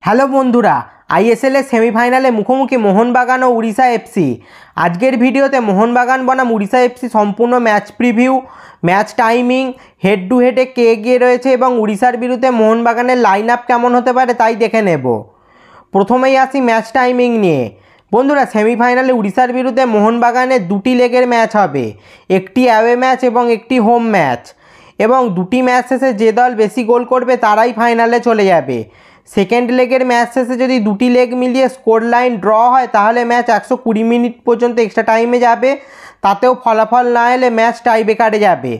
Hello বন্ধুরা, আইএসএলের সেমিফাইনালে মুখোমুখি মোহনবাগান ও উড়িষ্যা এফসি। আজকের ভিডিওতে মোহনবাগান বনাম উড়িষ্যা এফসি সম্পূর্ণ match preview, match timing, head to হেডে কে এগিয়ে রয়েছে এবং উড়িষ্যার বিরুদ্ধে মোহনবাগানের লাইন আপ কেমন হতে পারে তাই দেখে নেব। প্রথমেই আসি ম্যাচ টাইমিং নিয়ে। বন্ধুরা, সেমিফাইনালে উড়িষ্যার বিরুদ্ধে মোহনবাগানের দুটি লেগের ম্যাচ হবে, একটি অ্যাওয়ে ম্যাচ এবং একটি হোম ম্যাচ, এবং দুটি ম্যাচ শেষে যে দল বেশি গোল করবে তারাই ফাইনালে চলে যাবে। সেকেন্ড লেগের ম্যাচ শেষে যদি দুটি লেগ মিলিয়ে স্কোর লাইন ড্র হয় তাহলে ম্যাচ 120 মিনিট পর্যন্ত এক্সট্রা টাইমে যাবে, তাতেও ফলাফল না এলে ম্যাচ টাই ব্রেকারে যাবে।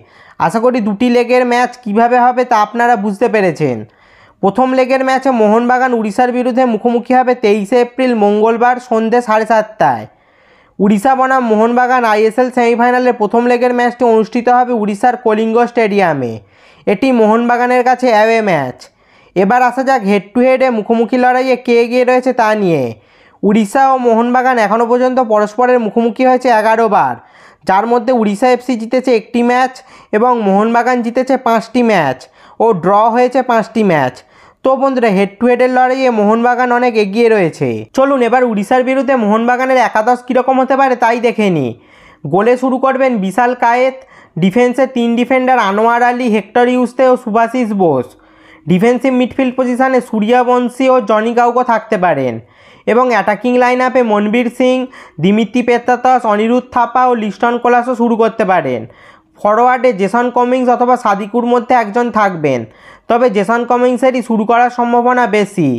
আশা করি দুটি লেগের ম্যাচ কিভাবে হবে তা আপনারা বুঝতে পেরেছেন। প্রথম লেগের ম্যাচে মোহনবাগান উড়িষ্যার বিরুদ্ধে মুখোমুখি হবে 23 এপ্রিল মঙ্গলবার সন্ধ্যে 7:30টায়। উড়িষ্যা বনাম মোহনবাগান আইএসএল সেমিফাইনালের প্রথম লেগের ম্যাচটি অনুষ্ঠিত হবে উড়িষ্যার কলিঙ্গ স্টেডিয়ামে। এটি মোহনবাগানের কাছে অ্যাওয়ে ম্যাচ। এবার আসা যাক হেড টু হেডে মুখোমুখি লড়াইয়ে কে এগিয়ে রয়েছে তা নিয়ে। উড়িষ্যা ও মোহনবাগান এখনও পর্যন্ত পরস্পরের মুখোমুখি হয়েছে 11 বার, যার মধ্যে উড়িষ্যা এফসি জিতেছে 1টি ম্যাচ এবং মোহনবাগান জিতেছে 5টি ম্যাচ ও ড্র হয়েছে 5টি ম্যাচ। তো বন্ধুরা, হেড টু হেডের লড়াইয়ে মোহনবাগান অনেক এগিয়ে রয়েছে। চলুন এবার উড়িষ্যার বিরুদ্ধে মোহনবাগানের একাদশ কীরকম হতে পারে তাই দেখে নিই। গোলে শুরু করবেন বিশাল কায়েত, ডিফেন্সে 3 defender Anwar Ali, Hector Yuste ও সুভাশিস বোস। ডিফেন্সিভ মিডফিল্ড পজিশনে সূর্যবংশী ও জনি গাউকো থাকতে পারেন এবং অ্যাটাকিং লাইন আপে মনবীর সিং, দিমিত্রি পেত্রাতস, অনিরুদ্ধ থাপা ও লিস্টন কোলাসও শুরু করতে পারেন। ফরওয়ার্ডে জেসন কামিন্স অথবা সাদিকুর মধ্যে একজন থাকবেন, তবে জেসন কামিন্সেরই শুরু করার সম্ভাবনা বেশি।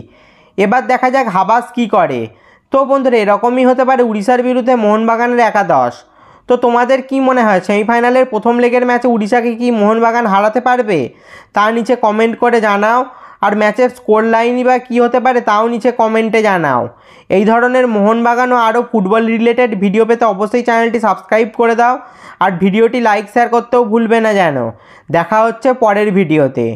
এবার দেখা যাক হাবাস কী করে। তো বন্ধুরা, এরকমই হতে পারে উড়িষ্যার বিরুদ্ধে মোহনবাগানের একাদশ। তো তোমাদের কি মনে হয়, সেমিফাইনালের প্রথম লেগের ম্যাচে উড়িষ্যাকে কি মোহনবাগান হারাতে পারবে? তার নিচে কমেন্ট করে জানাও। আর ম্যাচের স্কোর লাইনই বা কী হতে পারে তাও নিচে কমেন্টে জানাও। এই ধরনের মোহনবাগান ও আরও ফুটবল রিলেটেড ভিডিও পেতে অবশ্যই চ্যানেলটি সাবস্ক্রাইব করে দাও আর ভিডিওটি লাইক শেয়ার করতেও ভুলবে না যেন। দেখা হচ্ছে পরের ভিডিওতে।